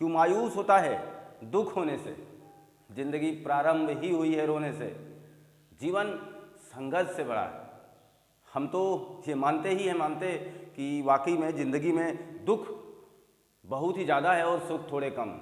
क्यों मायूस होता है दुख होने से, जिंदगी प्रारंभ ही हुई है रोने से, जीवन संघर्ष से बड़ा है। हम तो ये मानते कि वाकई में ज़िंदगी में दुख बहुत ही ज़्यादा है और सुख थोड़े कम,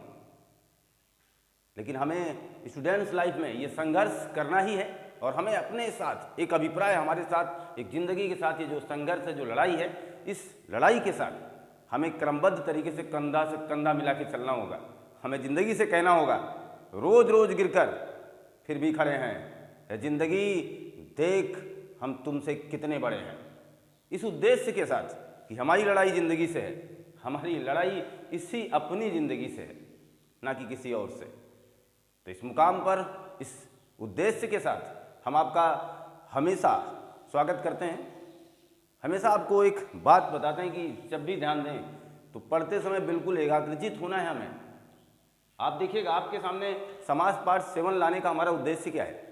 लेकिन हमें स्टूडेंट्स लाइफ में ये संघर्ष करना ही है और हमें अपने साथ एक अभिप्राय, हमारे साथ एक ज़िंदगी के साथ ये जो संघर्ष है, जो लड़ाई है, इस लड़ाई के साथ हमें क्रमबद्ध तरीके से कंधा मिला के चलना होगा। हमें ज़िंदगी से कहना होगा, रोज़ रोज़ गिरकर फिर भी खड़े हैं, ज़िंदगी देख हम तुमसे कितने बड़े हैं। इस उद्देश्य के साथ कि हमारी लड़ाई ज़िंदगी से है, हमारी लड़ाई इसी अपनी ज़िंदगी से है, ना कि किसी और से। तो इस मुकाम पर, इस उद्देश्य के साथ हम आपका हमेशा स्वागत करते हैं। हमेशा आपको एक बात बताते हैं कि जब भी ध्यान दें तो पढ़ते समय बिल्कुल एकाग्रचित होना है हमें। आप देखिएगा, आपके सामने समास पाठ 7 लाने का हमारा उद्देश्य क्या है।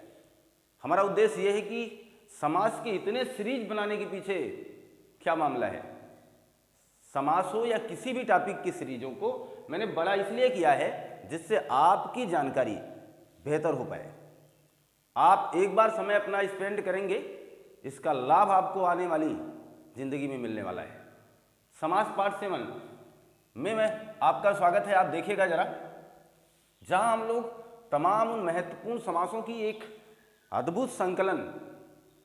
हमारा उद्देश्य यह है कि समास के इतने सीरीज बनाने के पीछे क्या मामला है। समास हो या किसी भी टॉपिक की सीरीजों को मैंने बड़ा इसलिए किया है जिससे आपकी जानकारी बेहतर हो पाए। आप एक बार समय अपना स्पेंड करेंगे, इसका लाभ आपको आने वाली जिंदगी में मिलने वाला है। समास पाठ 7 में मैं आपका स्वागत है। आप देखिएगा जरा, जहां हम लोग तमाम उन महत्वपूर्ण समासों की एक अद्भुत संकलन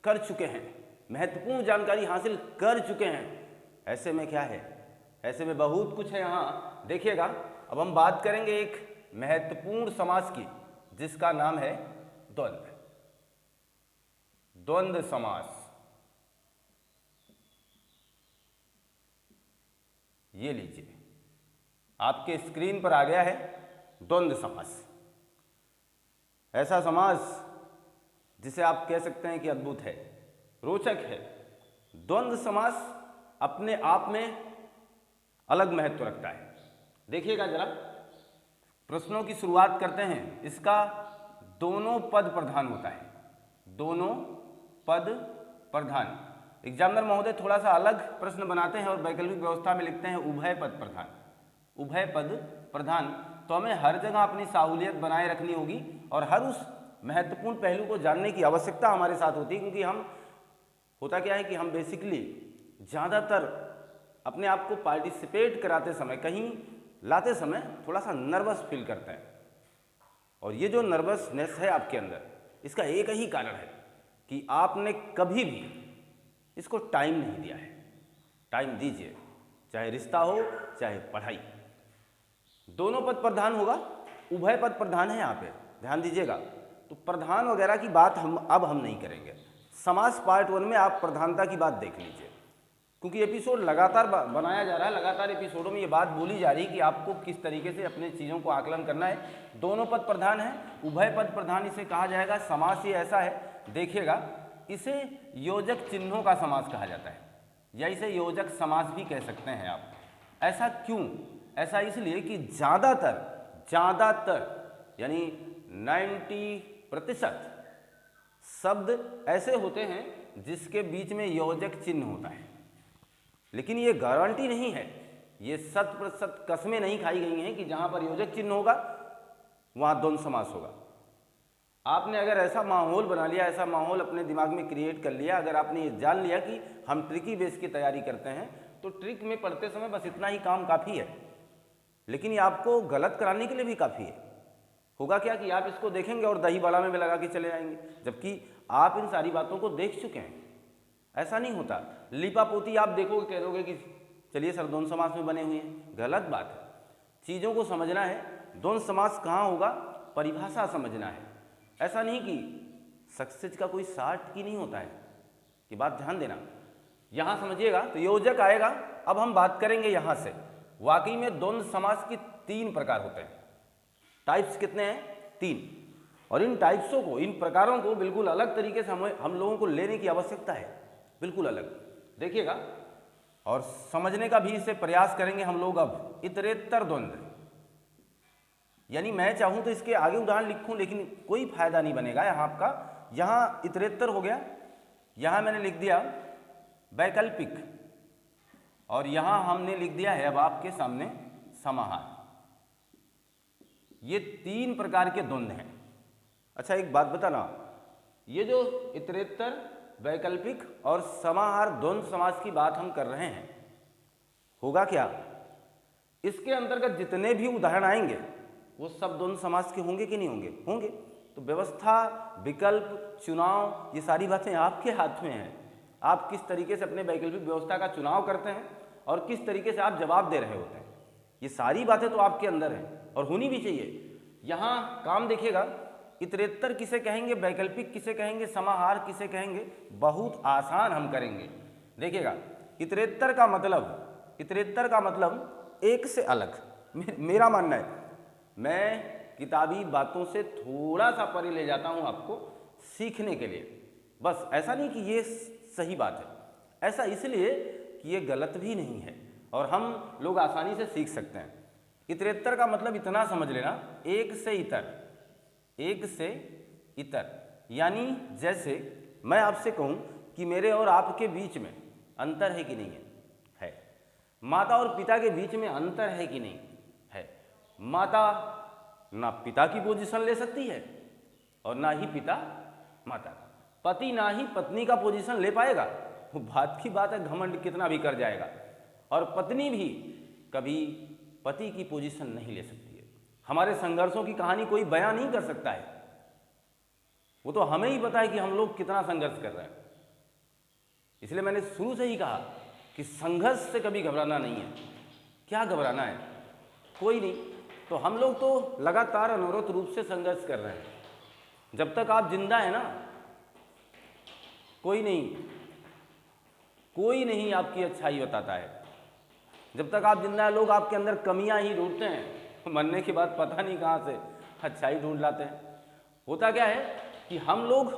कर चुके हैं, महत्वपूर्ण जानकारी हासिल कर चुके हैं। ऐसे में क्या है, ऐसे में बहुत कुछ है यहाँ। देखिएगा, अब हम बात करेंगे एक महत्वपूर्ण समास की, जिसका नाम है द्वंद्व। द्वंद्व समास, ये लीजिए, आपके स्क्रीन पर आ गया है द्वंद्व समास। ऐसा समास जिसे आप कह सकते हैं कि अद्भुत है, रोचक है। द्वंद्व समास अपने आप में अलग महत्व रखता है। देखिएगा जरा, प्रश्नों की शुरुआत करते हैं। इसका दोनों पद प्रधान होता है, दोनों पद प्रधान। एग्जामिनर महोदय थोड़ा सा अलग प्रश्न बनाते हैं और वैकल्पिक व्यवस्था में लिखते हैं उभय पद प्रधान, उभय पद प्रधान। तो हमें हर जगह अपनी साहूलियत बनाए रखनी होगी और हर उस महत्वपूर्ण पहलू को जानने की आवश्यकता हमारे साथ होती है, क्योंकि हम, होता क्या है कि हम बेसिकली ज़्यादातर अपने आप को पार्टिसिपेट कराते समय, कहीं लाते समय थोड़ा सा नर्वस फील करते हैं। और ये जो नर्वसनेस है आपके अंदर, इसका एक ही कारण है कि आपने कभी भी इसको टाइम नहीं दिया है। टाइम दीजिए, चाहे रिश्ता हो चाहे पढ़ाई। दोनों पद प्रधान होगा, उभय पद प्रधान है यहाँ पे, ध्यान दीजिएगा। तो प्रधान वगैरह की बात हम नहीं करेंगे। समास पार्ट 1 में आप प्रधानता की बात देख लीजिए, क्योंकि एपिसोड लगातार बनाया जा रहा है, लगातार एपिसोडों में ये बात बोली जा रही है कि आपको किस तरीके से अपने चीज़ों को आकलन करना है। दोनों पद प्रधान है, उभय पद प्रधान इसे कहा जाएगा। समास ये ऐसा है, देखिएगा, इसे योजक चिन्हों का समास कहा जाता है, या इसे योजक समास भी कह सकते हैं आप। ऐसा क्यों? ऐसा इसलिए कि ज़्यादातर यानी 90% शब्द ऐसे होते हैं जिसके बीच में योजक चिन्ह होता है। लेकिन ये गारंटी नहीं है, ये 100% कस्में नहीं खाई गई हैं कि जहाँ पर योजक चिन्ह होगा वहाँ द्वंद्व समास होगा। आपने अगर ऐसा माहौल बना लिया, ऐसा माहौल अपने दिमाग में क्रिएट कर लिया, अगर आपने ये जान लिया कि हम ट्रिकी बेस की तैयारी करते हैं, तो ट्रिक में पढ़ते समय बस इतना ही काम काफ़ी है। लेकिन ये आपको गलत कराने के लिए भी काफ़ी है। होगा क्या कि आप इसको देखेंगे और दही बड़ा में लगा के चले जाएंगे, जबकि आप इन सारी बातों को देख चुके हैं। ऐसा नहीं होता। लीपा पोती आप देखोगे, कह दोगे कि चलिए सर द्वंद्व समास में बने हुए हैं, गलत बात है। चीज़ों को समझना है, द्वंद्व समास कहाँ होगा, परिभाषा समझना है। ऐसा नहीं कि सक्सेस का कोई 60 की नहीं होता है, कि बात ध्यान देना। यहाँ समझिएगा, तो योजक आएगा। अब हम बात करेंगे यहाँ से, वाकई में द्वंद्व समास की 3 प्रकार होते हैं। टाइप्स कितने हैं? 3। और इन टाइप्सों को, इन प्रकारों को बिल्कुल अलग तरीके से हम लोगों को लेने की आवश्यकता है, बिल्कुल अलग। देखिएगा, और समझने का भी इससे प्रयास करेंगे हम लोग। अब इतरेत्तर द्वंद्व, यानी मैं चाहूँ तो इसके आगे उदाहरण लिखूँ, लेकिन कोई फायदा नहीं बनेगा यहाँ आपका। यहाँ इतरेत्तर हो गया, यहाँ मैंने लिख दिया वैकल्पिक, और यहाँ हमने लिख दिया है अब आपके सामने समाहार। ये 3 प्रकार के द्वंद्व हैं। अच्छा एक बात बताना, ये जो इतरेत्तर, वैकल्पिक और समाहार द्वंद्व समास की बात हम कर रहे हैं, होगा क्या, इसके अंतर्गत जितने भी उदाहरण आएंगे वो सब द्वंद्व समास के होंगे कि नहीं होंगे? होंगे। तो व्यवस्था, विकल्प, चुनाव, ये सारी बातें आपके हाथ में हैं। आप किस तरीके से अपने वैकल्पिक व्यवस्था का चुनाव करते हैं और किस तरीके से आप जवाब दे रहे होते हैं, ये सारी बातें तो आपके अंदर हैं और होनी भी चाहिए। यहाँ काम देखिएगा, इतरेत्तर किसे कहेंगे, वैकल्पिक किसे कहेंगे, समाहार किसे कहेंगे, बहुत आसान हम करेंगे। देखिएगा, इतरेत्तर का मतलब एक से अलग। मेरा मानना है, मैं किताबी बातों से थोड़ा सा परे ले जाता हूँ आपको सीखने के लिए। बस ऐसा नहीं कि ये सही बात है, ऐसा इसलिए कि ये गलत भी नहीं है और हम लोग आसानी से सीख सकते हैं। इतरेत्तर का मतलब इतना समझ लेना, एक से इतर, यानी जैसे मैं आपसे कहूँ कि मेरे और आपके बीच में अंतर है कि नहीं है? है। माता और पिता के बीच में अंतर है कि नहीं है? माता ना पिता की पोजीशन ले सकती है और ना ही पिता माता का, पति ना ही पत्नी का पोजीशन ले पाएगा। वो बात की बात है, घमंड कितना भी कर जाएगा, और पत्नी भी कभी पति की पोजीशन नहीं ले सकती है। हमारे संघर्षों की कहानी कोई बयां नहीं कर सकता है, वो तो हमें ही पता है कि हम लोग कितना संघर्ष कर रहे हैं। इसलिए मैंने शुरू से ही कहा कि संघर्ष से कभी घबराना नहीं है। क्या घबराना है? कोई नहीं। तो हम लोग तो लगातार अनवरत रूप से संघर्ष कर रहे हैं। जब तक आप जिंदा हैं ना, कोई नहीं आपकी अच्छाई बताता है। जब तक आप जिंदा हैं, लोग आपके अंदर कमियां ही ढूंढते हैं, मरने के बाद पता नहीं कहाँ से अच्छाई ढूंढ लाते हैं। होता क्या है कि हम लोग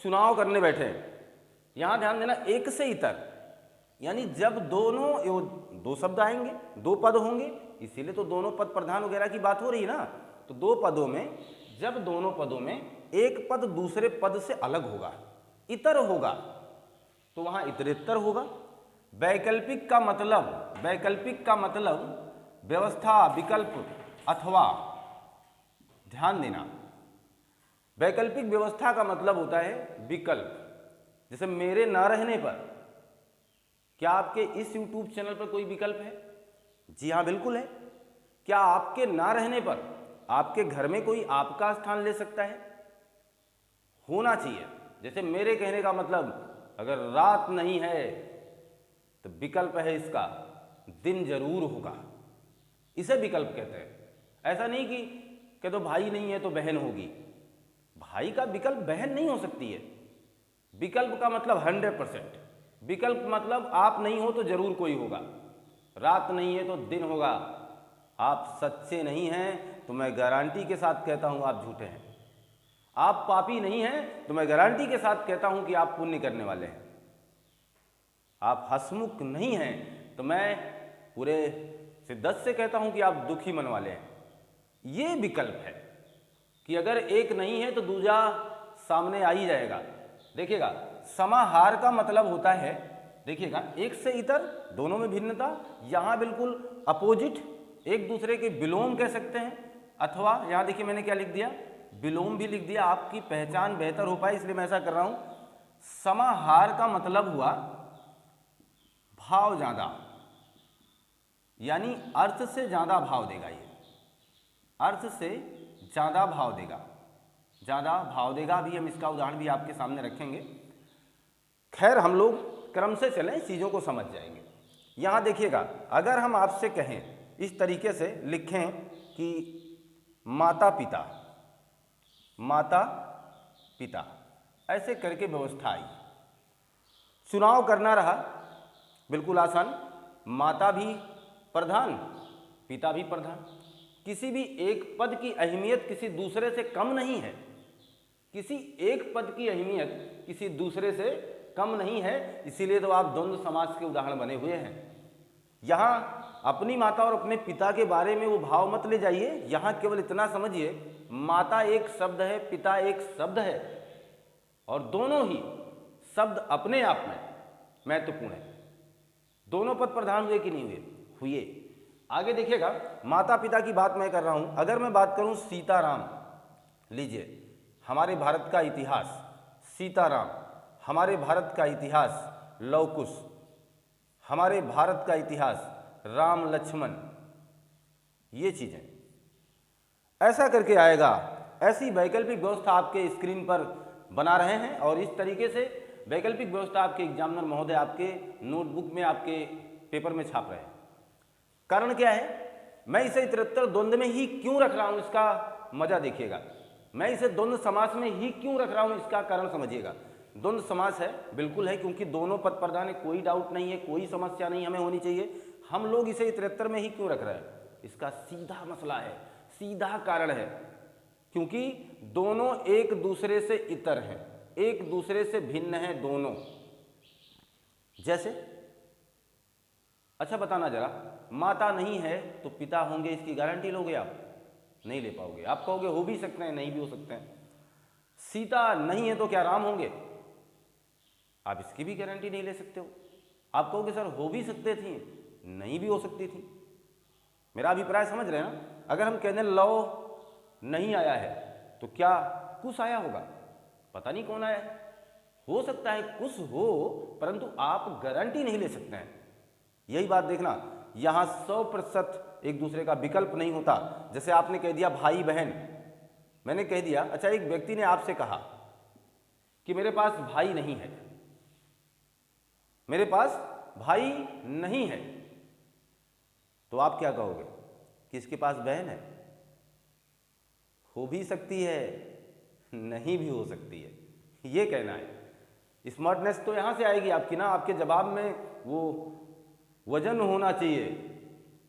चुनाव करने बैठे हैं। यहाँ ध्यान देना, एक से इतर, यानी जब दो शब्द आएंगे, 2 पद होंगे, इसीलिए तो दोनों पद प्रधान वगैरह की बात हो रही है ना। तो 2 पदों में, जब दोनों पदों में एक पद दूसरे पद से अलग होगा, इतर होगा, तो वहां इतरेत्तर होगा। वैकल्पिक का मतलब व्यवस्था, विकल्प अथवा, ध्यान देना, वैकल्पिक व्यवस्था का मतलब होता है विकल्प। जैसे मेरे ना रहने पर, क्या आपके इस YouTube चैनल पर कोई विकल्प है? जी हाँ, बिल्कुल है। क्या आपके ना रहने पर आपके घर में कोई आपका स्थान ले सकता है? होना चाहिए। जैसे मेरे कहने का मतलब, अगर रात नहीं है तो विकल्प है इसका, दिन जरूर होगा, इसे विकल्प कहते हैं। ऐसा नहीं कि तो भाई नहीं है तो बहन होगी। भाई का विकल्प बहन नहीं हो सकती है। विकल्प का मतलब 100%। विकल्प मतलब आप नहीं हो तो जरूर कोई होगा, रात नहीं है तो दिन होगा। आप सच्चे नहीं हैं तो मैं गारंटी के साथ कहता हूं आप झूठे हैं। आप पापी नहीं हैं तो मैं गारंटी के साथ कहता हूं कि आप पुण्य करने वाले हैं। आप हंसमुख नहीं हैं तो मैं पूरे शिद्दत से कहता हूं कि आप दुखी मन वाले हैं। ये विकल्प है कि अगर एक नहीं है तो दूसरा सामने आ ही जाएगा। देखिएगा, समाहार का मतलब होता है, देखिएगा, एक से इतर, दोनों में भिन्नता, यहां बिल्कुल अपोजिट, एक दूसरे के विलोम कह सकते हैं। अथवा यहां देखिए मैंने क्या लिख दिया, विलोम भी लिख दिया, आपकी पहचान बेहतर हो पाए इसलिए मैं ऐसा कर रहा हूं। समाहार का मतलब हुआ भाव ज्यादा, यानी अर्थ से ज्यादा भाव देगा। ये अर्थ से ज्यादा भाव देगा, अभी हम इसका उदाहरण भी आपके सामने रखेंगे। खैर, हम लोग क्रम से चलें, चीजों को समझ जाएंगे। यहां देखिएगा, अगर हम आपसे कहें, इस तरीके से लिखें कि माता पिता, ऐसे करके व्यवस्था आई। चुनाव करना रहा, बिल्कुल आसान, माता भी प्रधान, पिता भी प्रधान। किसी भी एक पद की अहमियत किसी दूसरे से कम नहीं है। किसी एक पद की अहमियत किसी दूसरे से कम नहीं है, इसीलिए तो आप द्वंद्व समास के उदाहरण बने हुए हैं। यहां अपनी माता और अपने पिता के बारे में वो भाव मत ले जाइए। यहां केवल इतना समझिए, माता एक शब्द है, पिता एक शब्द है, और दोनों ही शब्द अपने आप में महत्वपूर्ण है। दोनों पद प्रधान हुए कि नहीं हुए? आगे देखिएगा, माता पिता की बात मैं कर रहा हूं। अगर मैं बात करूं सीताराम, लीजिए हमारे भारत का इतिहास, सीताराम, हमारे भारत का इतिहास लव कुश, हमारे भारत का इतिहास राम लक्ष्मण, ये चीजें ऐसा करके आएगा। ऐसी वैकल्पिक व्यवस्था आपके स्क्रीन पर बना रहे हैं और इस तरीके से वैकल्पिक व्यवस्था आपके एग्जामिनर महोदय आपके नोटबुक में, आपके पेपर में छाप रहे हैं। कारण क्या है, मैं इसे इतरत्तर द्वंद्व में ही क्यों रख रहा हूं, इसका मजा देखिएगा। मैं इसे द्वंद्व समास में ही क्यों रख रहा हूं, इसका कारण समझिएगा। द्वंद्व समास है, बिल्कुल है, क्योंकि दोनों पद प्रधान है, कोई डाउट नहीं है, कोई समस्या नहीं हमें होनी चाहिए। हम लोग इसे इतरत्तर में ही क्यों रख रहे हैं, इसका सीधा मसला है, सीधा कारण है, क्योंकि दोनों एक दूसरे से इतर हैं, एक दूसरे से भिन्न हैं दोनों। जैसे, अच्छा बताना जरा, माता नहीं है तो पिता होंगे, इसकी गारंटी लोगे आप? नहीं ले पाओगे। आप कहोगे हो भी सकते हैं, नहीं भी हो सकते हैं। सीता नहीं है तो क्या राम होंगे? आप इसकी भी गारंटी नहीं ले सकते हो। आप कहोगे सर हो भी सकते थी, नहीं भी हो सकती थी। मेरा अभिप्राय समझ रहे हैं ना? अगर हम कहने लव नहीं आया है तो क्या कुश आया होगा? पता नहीं कौन आया है, हो सकता है कुश हो, परंतु आप गारंटी नहीं ले सकते हैं। यही बात देखना, यहां 100% एक दूसरे का विकल्प नहीं होता। जैसे आपने कह दिया भाई बहन, मैंने कह दिया, अच्छा एक व्यक्ति ने आपसे कहा कि मेरे पास भाई नहीं है, मेरे पास भाई नहीं है, तो आप क्या कहोगे कि इसके पास बहन है? हो भी सकती है, नहीं भी हो सकती है, ये कहना है। स्मार्टनेस तो यहां से आएगी आपकी ना, आपके जवाब में वो वजन होना चाहिए।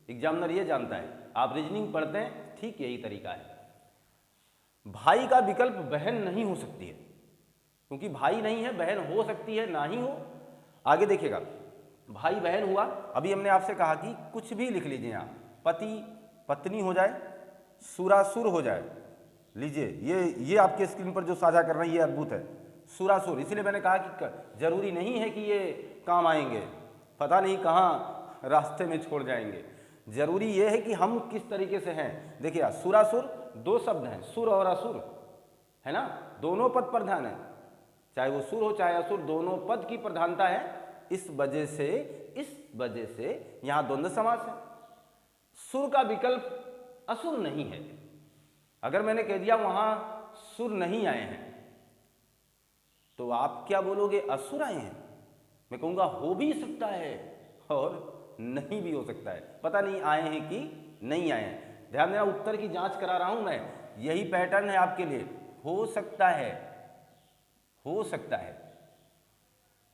एग्जामिनर ये जानता है, आप रीजनिंग पढ़ते हैं, ठीक यही तरीका है। भाई का विकल्प बहन नहीं हो सकती है, क्योंकि भाई नहीं है, बहन हो सकती है, ना ही हो। आगे देखिएगा, भाई बहन हुआ, अभी हमने आपसे कहा कि कुछ भी लिख लीजिए यहां, पति पत्नी हो जाए, सुरासुर हो जाए। लीजिए ये आपके स्क्रीन पर जो साझा कर रहे हैं ये अद्भुत है, सुरासुर। इसलिए मैंने कहा कि जरूरी नहीं है कि ये काम आएंगे, पता नहीं कहाँ रास्ते में छोड़ जाएंगे। जरूरी ये है कि हम किस तरीके से हैं। देखिए सुरासुर दो शब्द हैं, सुर और असुर, है ना, दोनों पद प्रधान है, चाहे वो सुर हो चाहे असुर, दोनों पद की प्रधानता है। इस वजह से यहां द्वंद्व समास है। सुर का विकल्प असुर नहीं है। अगर मैंने कह दिया वहां सुर नहीं आए हैं तो आप क्या बोलोगे? असुर आए हैं। मैं कहूंगा हो भी सकता है और नहीं भी हो सकता है, पता नहीं आए हैं कि नहीं आए हैं। ध्यान देना, उत्तर की जांच करा रहा हूं मैं, यही पैटर्न है आपके लिए। हो सकता है, हो सकता है,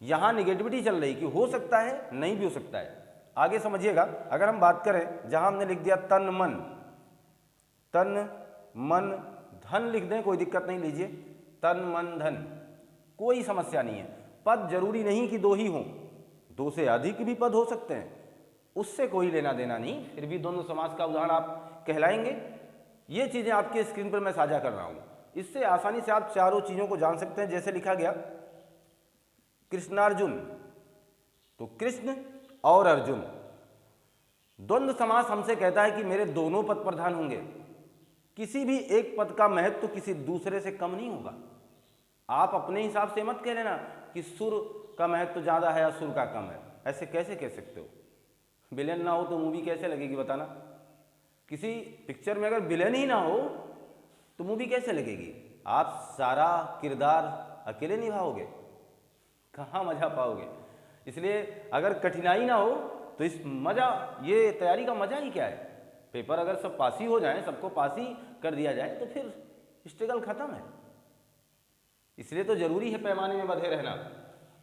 यहां निगेटिविटी चल रही कि हो सकता है, नहीं भी हो सकता है। आगे समझिएगा, अगर हम बात करें, जहां हमने लिख दिया तन मन धन लिख दें, कोई दिक्कत नहीं, लीजिए तन मन धन, कोई समस्या नहीं है। पद जरूरी नहीं कि दो ही हों, दो से अधिक भी पद हो सकते हैं, उससे कोई लेना देना नहीं, फिर भी दोनों समास का उदाहरण आप कहलाएंगे। ये चीजें आपके स्क्रीन पर मैं साझा कर रहा हूं, इससे आसानी से आप चारों चीजों को जान सकते हैं। जैसे लिखा गया कृष्णार्जुन, तो कृष्ण और अर्जुन, द्वंद्व समास हमसे कहता है कि मेरे दोनों पद प्रधान होंगे, किसी भी एक पद का महत्व तो किसी दूसरे से कम नहीं होगा। आप अपने हिसाब से मत कह लेना कि सुर का महत्व ज्यादा है या सुर का कम है, ऐसे कैसे कह सकते हो? विलेन ना हो तो मूवी कैसे लगेगी बताना? किसी पिक्चर में अगर विलेन ही ना हो तो मूवी कैसे लगेगी? आप सारा किरदार अकेले निभाओगे, कहाँ मजा पाओगे? इसलिए अगर कठिनाई ना हो तो इस मजा, ये तैयारी का मजा ही क्या है? पेपर अगर सब पास ही हो जाए, सबको पास ही कर दिया जाए तो फिर स्ट्रगल खत्म है। इसलिए तो जरूरी है पैमाने में बंधे रहना।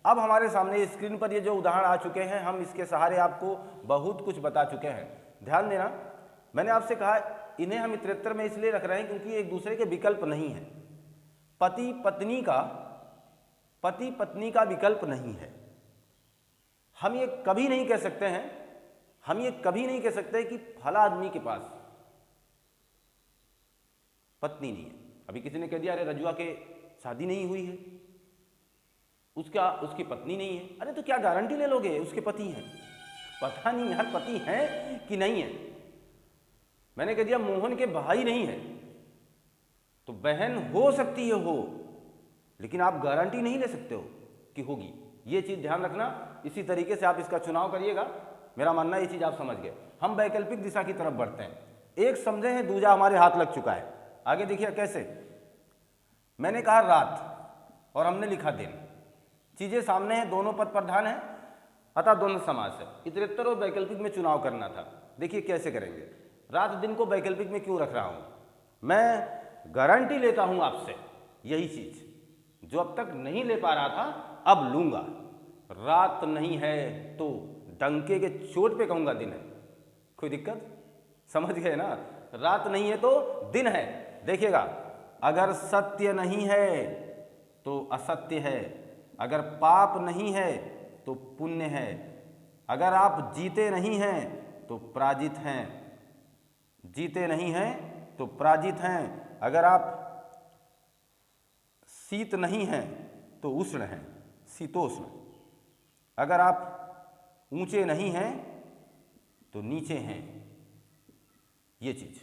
अब हमारे सामने स्क्रीन पर ये जो उदाहरण आ चुके हैं, हम इसके सहारे आपको बहुत कुछ बता चुके हैं। ध्यान देना, मैंने आपसे कहा इन्हें हम इतरेत्तर में इसलिए रख रहे हैं क्योंकि एक दूसरे के विकल्प नहीं है। पति पत्नी का विकल्प नहीं है। हम ये कभी नहीं कह सकते हैं, हम ये कभी नहीं कह सकते कि फला आदमी के पास पत्नी नहीं है। अभी किसी ने कह दिया अरे रजुआ के शादी नहीं हुई है, उसकी पत्नी नहीं है। अरे तो क्या गारंटी ले लोगे उसके पति हैं? पता नहीं यार पति हैं कि नहीं है, मैंने कह दिया मोहन के भाई नहीं है, तो बहन हो सकती है हो, लेकिन आप गारंटी नहीं ले सकते हो कि होगी। ये चीज़ ध्यान रखना। इसी तरीके से आप इसका चुनाव करिएगा। मेरा मानना ये चीज़ आप समझ गए। हम वैकल्पिक दिशा की तरफ बढ़ते हैं। एक समझे हैं, दूजा हमारे हाथ लग चुका है। आगे देखिए कैसे। मैंने कहा रात और हमने लिखा दिन। चीज़ें सामने हैं, दोनों पद प्रधान हैं, अतः दोनों समास है। इतरेत्तर और वैकल्पिक में चुनाव करना था। देखिए कैसे करेंगे। रात दिन को वैकल्पिक में क्यों रख रहा हूँ? मैं गारंटी लेता हूँ आपसे, यही चीज़ जो अब तक नहीं ले पा रहा था अब लूँगा। रात नहीं है तो डंके के चोट पे कहूँगा दिन है। कोई दिक्कत? समझ गए ना? रात नहीं है तो दिन है। देखिएगा, अगर सत्य नहीं है तो असत्य है, अगर पाप नहीं है तो पुण्य है, अगर आप जीते नहीं हैं तो पराजित हैं, जीते नहीं हैं तो पराजित हैं, अगर आप शीत नहीं हैं तो उष्ण हैं, शीतोष्ण, अगर आप ऊंचे नहीं हैं तो नीचे हैं। ये चीज़,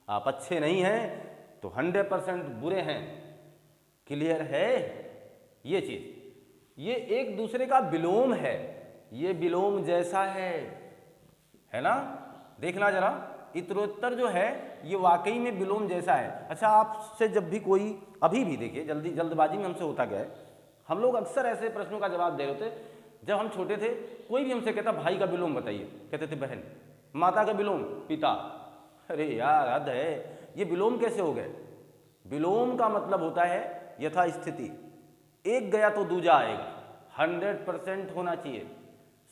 आप अच्छे नहीं हैं तो 100% बुरे हैं। क्लियर है? ये चीज़, ये एक दूसरे का विलोम है, ये विलोम जैसा है ना? देखना जरा, इतरोत्तर जो है ये वाकई में विलोम जैसा है। अच्छा, आपसे जब भी कोई, अभी भी देखिए जल्दबाजी में हमसे होता क्या है, हम लोग अक्सर ऐसे प्रश्नों का जवाब दे रहे थे। जब हम छोटे थे कोई भी हमसे कहता भाई का विलोम बताइए, कहते थे बहन, माता का विलोम पिता। अरे यार हद है, ये विलोम कैसे हो गए? विलोम का मतलब होता है यथास्थिति, एक गया तो दूजा आएगा, 100% होना चाहिए।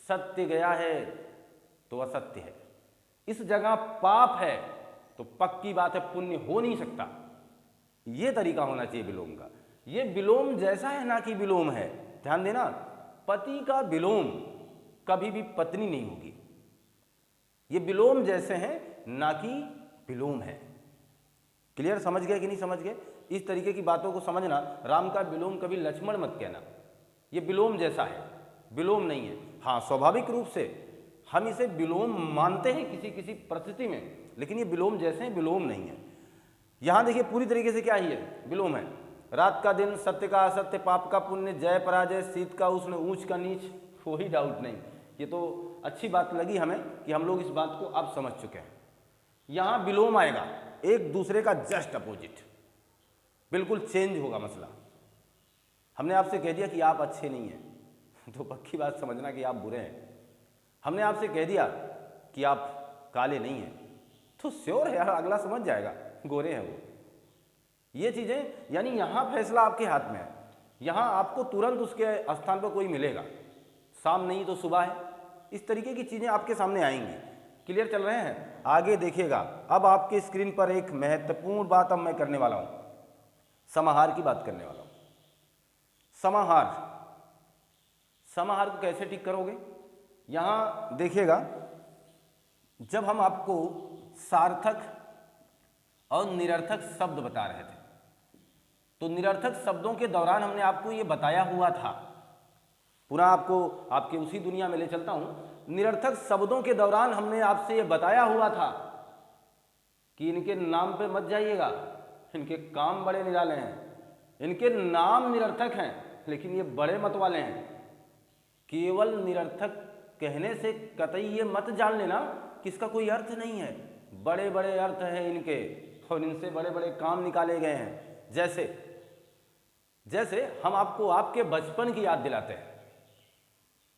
सत्य गया है तो असत्य है, इस जगह पाप है तो पक्की बात है पुण्य हो नहीं सकता। ये तरीका होना चाहिए विलोम का। ये विलोम जैसा है ना कि विलोम है। ध्यान देना, पति का विलोम कभी भी पत्नी नहीं होगी। ये विलोम जैसे हैं ना कि विलोम है। क्लियर? समझ गए कि नहीं समझ गए? इस तरीके की बातों को समझना। राम का विलोम कभी लक्ष्मण मत कहना, ये विलोम जैसा है, विलोम नहीं है। हाँ, स्वाभाविक रूप से हम इसे विलोम मानते हैं किसी किसी परिस्थिति में, लेकिन ये विलोम जैसे हैं, विलोम नहीं है। यहाँ देखिए पूरी तरीके से क्या ही है, विलोम है। रात का दिन, सत्य का असत्य, पाप का पुण्य, जय पराजय, शीत का उष्ण, ऊंच का नीच, कोई डाउट नहीं। ये तो अच्छी बात लगी हमें कि हम लोग इस बात को अब समझ चुके हैं। यहाँ विलोम आएगा, एक दूसरे का जस्ट अपोजिट, बिल्कुल चेंज होगा मसला। हमने आपसे कह दिया कि आप अच्छे नहीं हैं तो पक्की बात समझना कि आप बुरे हैं। हमने आपसे कह दिया कि आप काले नहीं हैं तो श्योर है यार, अगला समझ जाएगा गोरे हैं वो। ये चीज़ें, यानी यहाँ फैसला आपके हाथ में है। यहाँ आपको तुरंत उसके स्थान पर कोई मिलेगा, शाम नहीं तो सुबह है। इस तरीके की चीज़ें आपके सामने आएंगी। क्लियर चल रहे हैं? आगे देखिएगा। अब आपके स्क्रीन पर एक महत्वपूर्ण बात अब मैं करने वाला हूँ, समाहार की बात करने वाला हूँ। समाहार, समाहार को कैसे ठीक करोगे? यहाँ देखिएगा, जब हम आपको सार्थक और निरर्थक शब्द बता रहे थे तो निरर्थक शब्दों के दौरान हमने आपको ये बताया हुआ था, पुनः आपको आपके उसी दुनिया में ले चलता हूं। निरर्थक शब्दों के दौरान हमने आपसे ये बताया हुआ था कि इनके नाम पे मत जाइएगा, इनके काम बड़े निराले हैं, इनके नाम निरर्थक हैं लेकिन ये बड़े मत वाले हैं। केवल निरर्थक कहने से कतई ये मत जान लेना कि इसका कोई अर्थ नहीं है। बड़े बड़े अर्थ हैं इनके और इनसे बड़े बड़े काम निकाले गए हैं। जैसे हम आपको आपके बचपन की याद दिलाते हैं,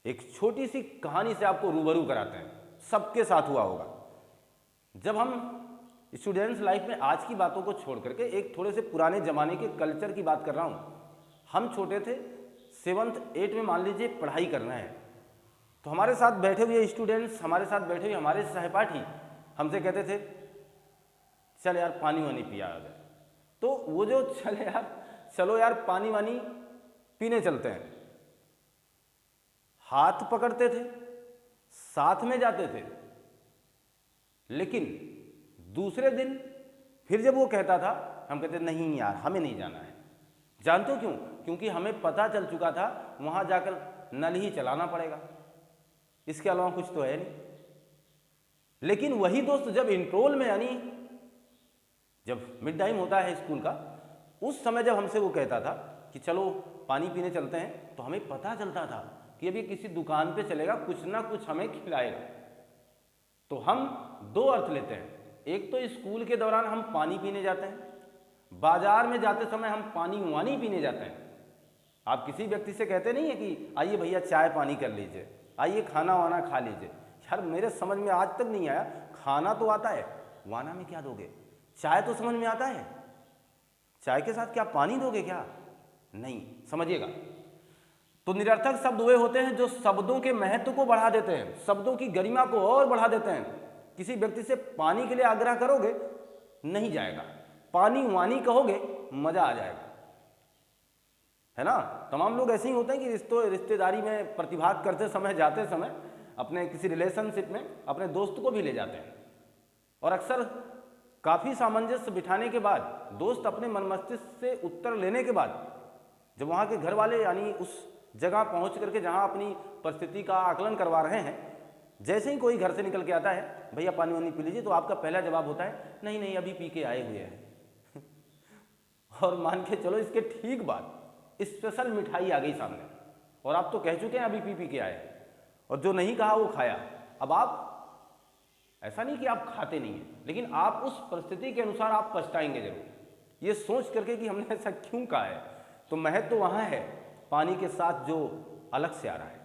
एक छोटी सी कहानी से आपको रूबरू कराते हैं, सबके साथ हुआ होगा। जब हम स्टूडेंट्स लाइफ में आज की बातों को छोड़ करके एक थोड़े से पुराने ज़माने के कल्चर की बात कर रहा हूँ। हम छोटे थे, 7th 8th में मान लीजिए पढ़ाई करना है, तो हमारे साथ बैठे हुए स्टूडेंट्स, हमारे साथ बैठे हुए हमारे सहपाठी हमसे कहते थे चल यार पानी वानी पिया जाए। तो वो जो चलो यार पानी वानी पीने चलते हैं, हाथ पकड़ते थे, साथ में जाते थे, लेकिन दूसरे दिन फिर जब वो कहता था हम कहते नहीं यार हमें नहीं जाना है। जानते हो क्यों? क्योंकि हमें पता चल चुका था वहां जाकर नल ही चलाना पड़ेगा, इसके अलावा कुछ तो है नहीं। लेकिन वही दोस्त जब इंट्रोल में यानी जब मिड टाइम होता है स्कूल का, उस समय जब हमसे वो कहता था कि चलो पानी पीने चलते हैं, तो हमें पता चलता था कि अभी किसी दुकान पे चलेगा, कुछ ना कुछ हमें खिलाएगा। तो हम दो अर्थ लेते हैं, एक तो स्कूल के दौरान हम पानी पीने जाते हैं, बाजार में जाते समय हम पानी वानी पीने जाते हैं। आप किसी व्यक्ति से कहते नहीं है कि आइए भैया चाय पानी कर लीजिए, आइए खाना वाना खा लीजिए। यार मेरे समझ में आज तक नहीं आया, खाना तो आता है, वाना में क्या दोगे? चाय तो समझ में आता है, चाय के साथ क्या पानी दोगे क्या? नहीं, समझिएगा। तो निरर्थक शब्द वे होते हैं जो शब्दों के महत्व को बढ़ा देते हैं, शब्दों की गरिमा को और बढ़ा देते हैं। किसी व्यक्ति से पानी के लिए आग्रह करोगे, नहीं जाएगा, पानी वानी कहोगे, मजा आ जाएगा, है ना। तमाम लोग ऐसे ही होते हैं कि रिश्तेदारी में प्रतिभाग करते समय, जाते समय अपने किसी रिलेशनशिप में अपने दोस्त को भी ले जाते हैं, और अक्सर काफ़ी सामंजस्य बिठाने के बाद, दोस्त अपने मन मस्तिष्क से उत्तर लेने के बाद, जब वहाँ के घर वाले यानी उस जगह पहुँच करके जहाँ अपनी परिस्थिति का आकलन करवा रहे हैं, जैसे ही कोई घर से निकल के आता है, भैया पानी वानी पी लीजिए, तो आपका पहला जवाब होता है नहीं नहीं अभी पी के आए हुए हैं। और मान के चलो इसके ठीक बाद स्पेशल मिठाई आ गई सामने, और आप तो कह चुके हैं अभी पी के आए, और जो नहीं कहा वो खाया। अब आप ऐसा नहीं कि आप खाते नहीं हैं, लेकिन आप उस परिस्थिति के अनुसार आप पछताएंगे जरूर, ये सोच करके कि हमने ऐसा क्यों कहा है। तो महत्व तो वहाँ है, पानी के साथ जो अलग से आ रहा है।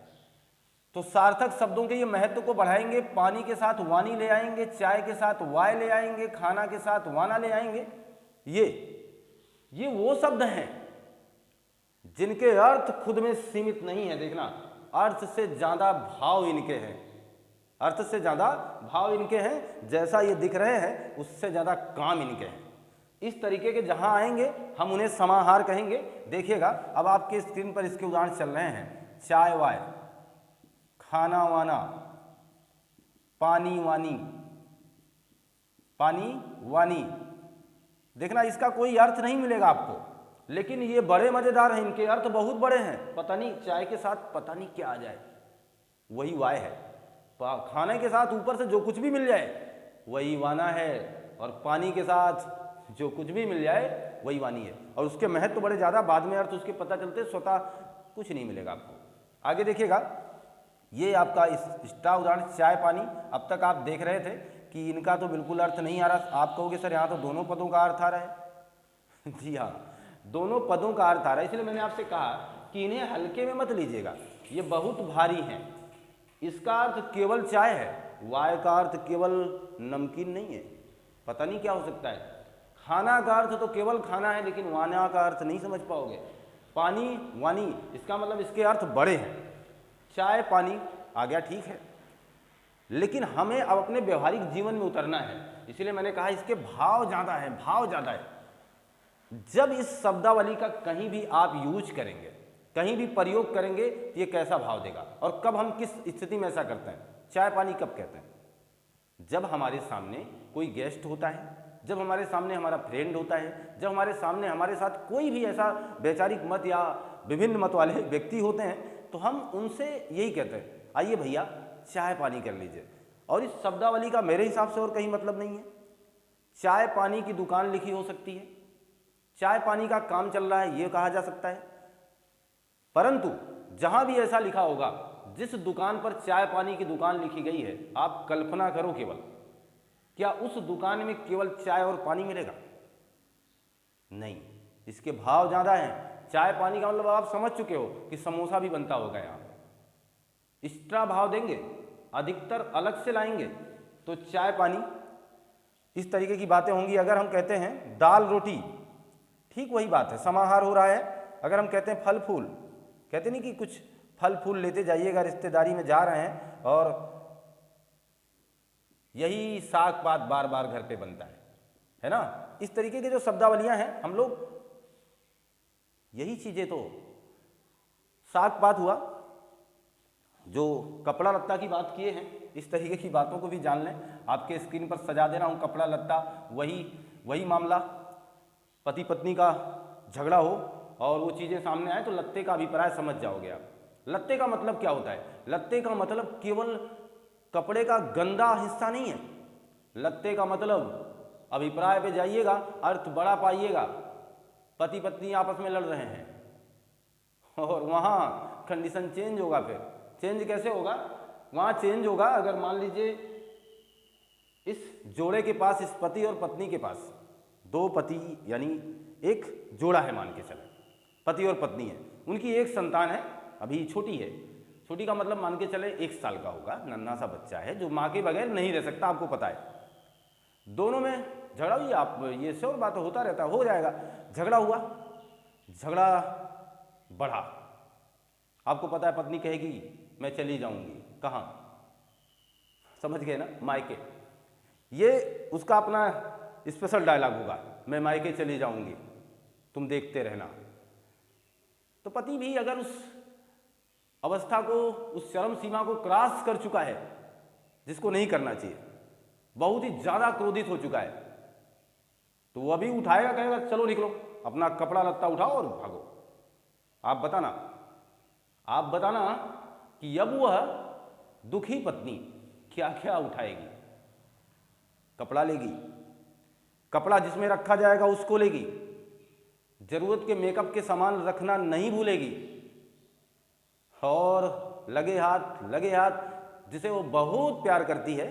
तो सार्थक शब्दों के ये महत्व को बढ़ाएंगे, पानी के साथ वानी ले आएंगे, चाय के साथ वाय ले आएंगे, खाना के साथ वाना ले आएंगे। ये वो शब्द हैं जिनके अर्थ खुद में सीमित नहीं है। देखना, अर्थ से ज्यादा भाव इनके हैं, अर्थ से ज्यादा भाव इनके हैं। जैसा ये दिख रहे हैं उससे ज्यादा काम इनके हैं। इस तरीके के जहां आएंगे हम उन्हें समाहार कहेंगे। देखिएगा, अब आपके स्क्रीन पर इसके उदाहरण चल रहे हैं। चाय वाय, खाना वाना, पानी वानी, पानी वानी। देखना, इसका कोई अर्थ नहीं मिलेगा आपको, लेकिन ये बड़े मजेदार हैं, इनके अर्थ बहुत बड़े हैं। पता नहीं चाय के साथ पता नहीं क्या आ जाए, वही वाय है। खाने के साथ ऊपर से जो कुछ भी मिल जाए वही वाना है, और पानी के साथ जो कुछ भी मिल जाए वही वानी है। और उसके महत्व तो बड़े ज़्यादा, बाद में अर्थ उसके पता चलते, स्वतः कुछ नहीं मिलेगा आपको। आगे देखिएगा, ये आपका इसका उदाहरण चाय पानी। अब तक आप देख रहे थे कि इनका तो बिल्कुल अर्थ नहीं आ रहा। आप कहोगे सर यहाँ तो दोनों पदों का अर्थ आ रहा है। जी हाँ, दोनों पदों का अर्थ आ रहा है, इसलिए मैंने आपसे कहा कि इन्हें हल्के में मत लीजिएगा, ये बहुत भारी हैं। इसका अर्थ केवल चाय है, वाय का अर्थ केवल नमकीन नहीं है, पता नहीं क्या हो सकता है। खाना का अर्थ तो केवल खाना है, लेकिन वाना का अर्थ नहीं समझ पाओगे। पानी वानी, इसका मतलब इसके अर्थ बड़े हैं। चाय पानी आ गया, ठीक है, लेकिन हमें अब अपने व्यवहारिक जीवन में उतरना है, इसलिए मैंने कहा इसके भाव ज़्यादा है, भाव ज़्यादा है। जब इस शब्दावली का कहीं भी आप यूज करेंगे, कहीं भी प्रयोग करेंगे, तो ये कैसा भाव देगा। और कब हम किस स्थिति में ऐसा करते हैं? चाय पानी कब कहते हैं? जब हमारे सामने कोई गेस्ट होता है, जब हमारे सामने हमारा फ्रेंड होता है, जब हमारे सामने हमारे साथ कोई भी ऐसा वैचारिक मत या विभिन्न मत वाले व्यक्ति होते हैं, तो हम उनसे यही कहते हैं, आइए भैया चाय पानी कर लीजिए। और इस शब्दावली का मेरे हिसाब से और कहीं मतलब नहीं है। चाय पानी की दुकान लिखी हो सकती है, चाय पानी का काम चल रहा है, ये कहा जा सकता है। परंतु जहां भी ऐसा लिखा होगा, जिस दुकान पर चाय पानी की दुकान लिखी गई है, आप कल्पना करो केवल, क्या उस दुकान में केवल चाय और पानी मिलेगा? नहीं, इसके भाव ज्यादा हैं। चाय पानी का मतलब आप समझ चुके हो कि समोसा भी बनता होगा यहाँ, एक्स्ट्रा भाव देंगे, अधिकतर अलग से लाएंगे। तो चाय पानी, इस तरीके की बातें होंगी। अगर हम कहते हैं दाल रोटी, ठीक वही बात है, समाहार हो रहा है। अगर हम कहते हैं फल फूल, कहते नहीं कि कुछ फल फूल लेते जाइएगा, रिश्तेदारी में जा रहे हैं और यही साग पात बार बार घर पे बनता है ना। इस तरीके के जो शब्दावलियां हैं, हम लोग यही चीजें, तो साग पात हुआ, जो कपड़ा लत्ता की बात किए हैं, इस तरीके की बातों को भी जान लें। आपके स्क्रीन पर सजा दे रहा हूँ कपड़ा लत्ता, वही मामला, पति पत्नी का झगड़ा हो और वो चीज़ें सामने आए तो लत्ते का अभिप्राय समझ जाओगे आप। लत्ते का मतलब क्या होता है? लत्ते का मतलब केवल कपड़े का गंदा हिस्सा नहीं है। लत्ते का मतलब अभिप्राय पे जाइएगा, अर्थ बड़ा पाइएगा। पति पत्नी आपस में लड़ रहे हैं और वहाँ कंडीशन चेंज होगा। फिर चेंज कैसे होगा? वहाँ चेंज होगा अगर मान लीजिए इस जोड़े के पास, इस पति और पत्नी के पास दो पति यानी एक जोड़ा है, मान के चले पति और पत्नी है, उनकी एक संतान है, अभी छोटी है। छोटी का मतलब मान के चले 1 साल का होगा, नन्हा सा बच्चा है जो माँ के बगैर नहीं रह सकता, आपको पता है। दोनों में झगड़ा हुई, आप ये श्योर बात होता रहता, हो जाएगा। झगड़ा हुआ, झगड़ा बढ़ा, आपको पता है पत्नी कहेगी मैं चली जाऊंगी, कहाँ? समझ गए ना, मायके। ये उसका अपना स्पेशल डायलॉग होगा, मैं मायके चली जाऊंगी, तुम देखते रहना। तो पति भी अगर उस अवस्था को, उस चरम सीमा को क्रॉस कर चुका है जिसको नहीं करना चाहिए, बहुत ही ज्यादा क्रोधित हो चुका है, तो वो अभी उठाएगा, कहेगा चलो निकलो, अपना कपड़ा लत्ता उठाओ और भागो। आप बताना कि अब वह दुखी पत्नी क्या क्या उठाएगी। कपड़ा लेगी, कपड़ा जिसमें रखा जाएगा उसको लेगी, जरूरत के मेकअप के सामान रखना नहीं भूलेगी, और लगे हाथ जिसे वो बहुत प्यार करती है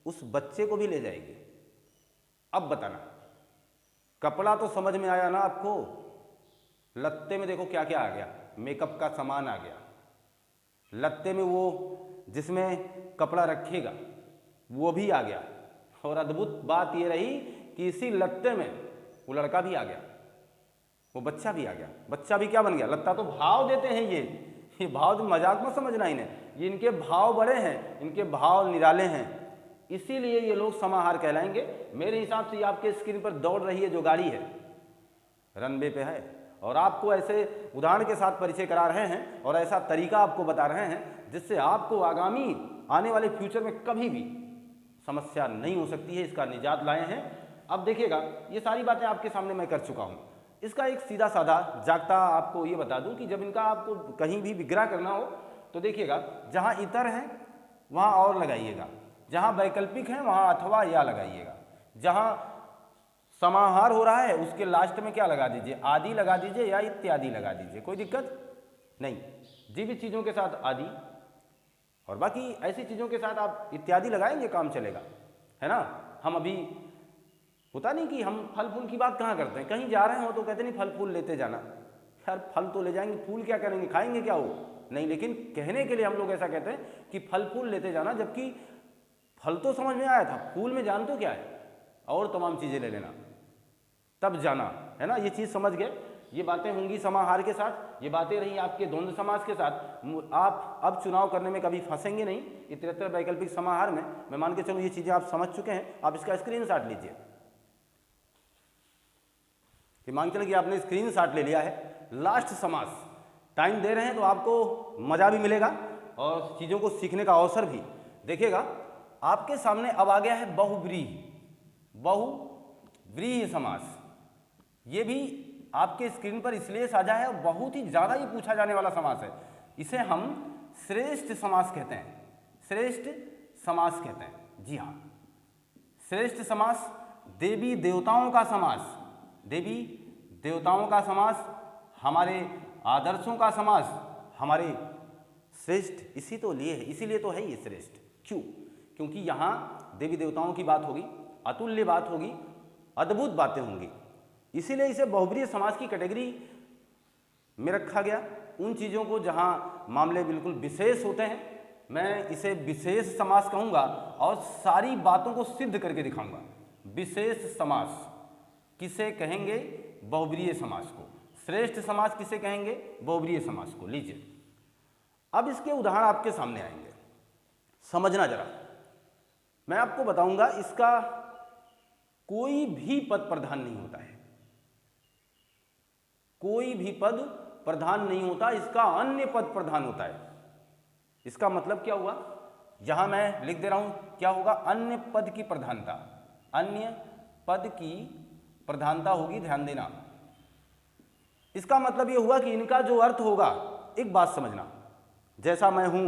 उस बच्चे को भी ले जाएगी। अब बताना, कपड़ा तो समझ में आया ना आपको, लत्ते में देखो क्या क्या आ गया, मेकअप का सामान आ गया, लत्ते में वो जिसमें कपड़ा रखेगा वो भी आ गया, और अद्भुत बात ये रही कि इसी लत्ते में वो लड़का भी आ गया, वो बच्चा भी आ गया। बच्चा भी क्या बन गया? लत्ता तो भाव देते हैं ये भाव मजाक मत समझना इन्हें, ये इनके भाव बड़े हैं, इनके भाव निराले हैं, इसीलिए ये लोग समाहार कहलाएंगे। मेरे हिसाब से ये आपके स्क्रीन पर दौड़ रही है जो गाड़ी है, रनवे पे है, और आपको ऐसे उदाहरण के साथ परिचय करा रहे हैं और ऐसा तरीका आपको बता रहे हैं जिससे आपको आगामी आने वाले फ्यूचर में कभी भी समस्या नहीं हो सकती है, इसका निजात लाए हैं। अब देखिएगा, ये सारी बातें आपके सामने मैं कर चुका हूँ। इसका एक सीधा साधा जागता आपको ये बता दूं कि जब इनका आपको कहीं भी विग्रह करना हो तो देखिएगा, जहाँ इतर है वहाँ और लगाइएगा, जहाँ वैकल्पिक है वहाँ अथवा या लगाइएगा, जहाँ समाहार हो रहा है उसके लास्ट में क्या लगा दीजिए? आदि लगा दीजिए या इत्यादि लगा दीजिए, कोई दिक्कत नहीं। जीवित चीज़ों के साथ आदि और बाकी ऐसी चीज़ों के साथ आप इत्यादि लगाएंगे, काम चलेगा, है ना। हम अभी होता नहीं कि हम फल फूल की बात कहाँ करते हैं, कहीं जा रहे हो तो कहते नहीं फल फूल लेते जाना। यार फल तो ले जाएंगे, फूल क्या करेंगे, खाएंगे क्या वो? नहीं, लेकिन कहने के लिए हम लोग ऐसा कहते हैं कि फल फूल लेते जाना, जबकि फल तो समझ में आया था, फूल में जान तो क्या है, और तमाम चीज़ें ले लेना तब जाना, है ना। ये चीज़ समझ गए। ये बातें होंगी समाहार के साथ, ये बातें रही आपके द्वंद्व समास के साथ। आप अब चुनाव करने में कभी फंसेंगे नहीं इतरत्तर वैकल्पिक समाहार में। मैं मान के चलूँ ये चीज़ें आप समझ चुके हैं, आप इसका स्क्रीनशॉट लीजिए। कि मान के चलिए कि आपने स्क्रीनशॉट ले लिया है। लास्ट समास टाइम दे रहे हैं तो आपको मज़ा भी मिलेगा और चीज़ों को सीखने का अवसर भी। देखिएगा आपके सामने अब आ गया है बहुव्रीहि, बहुव्रीहि समास। ये भी आपके स्क्रीन पर इसलिए साझा है और बहुत ही ज़्यादा ये पूछा जाने वाला समास है। इसे हम श्रेष्ठ समास कहते हैं, श्रेष्ठ समास कहते हैं। जी हाँ, श्रेष्ठ समास, देवी देवताओं का समास, देवी देवताओं का समास, हमारे आदर्शों का समास, हमारे श्रेष्ठ इसी तो लिए है, इसीलिए तो है ये श्रेष्ठ। क्यों? क्योंकि यहाँ देवी देवताओं की बात होगी, अतुल्य बात होगी, अद्भुत बातें होंगी, इसीलिए इसे बहुव्रीहि समास की कैटेगरी में रखा गया। उन चीज़ों को जहाँ मामले बिल्कुल विशेष होते हैं मैं इसे विशेष समास कहूँगा और सारी बातों को सिद्ध करके दिखाऊंगा। विशेष समास किसे कहेंगे? बहुव्रीहि समास को। श्रेष्ठ समास किसे कहेंगे? बहुव्रीहि समास को। लीजिए अब इसके उदाहरण आपके सामने आएंगे, समझना जरा। मैं आपको बताऊंगा इसका कोई भी पद प्रधान नहीं होता है, कोई भी पद प्रधान नहीं होता, इसका अन्य पद प्रधान होता है। इसका मतलब क्या हुआ? यहां मैं लिख दे रहा हूं, क्या होगा? अन्य पद की प्रधानता, अन्य पद की प्रधानता होगी, ध्यान देना। इसका मतलब यह हुआ कि इनका जो अर्थ होगा, एक बात समझना, जैसा मैं हूं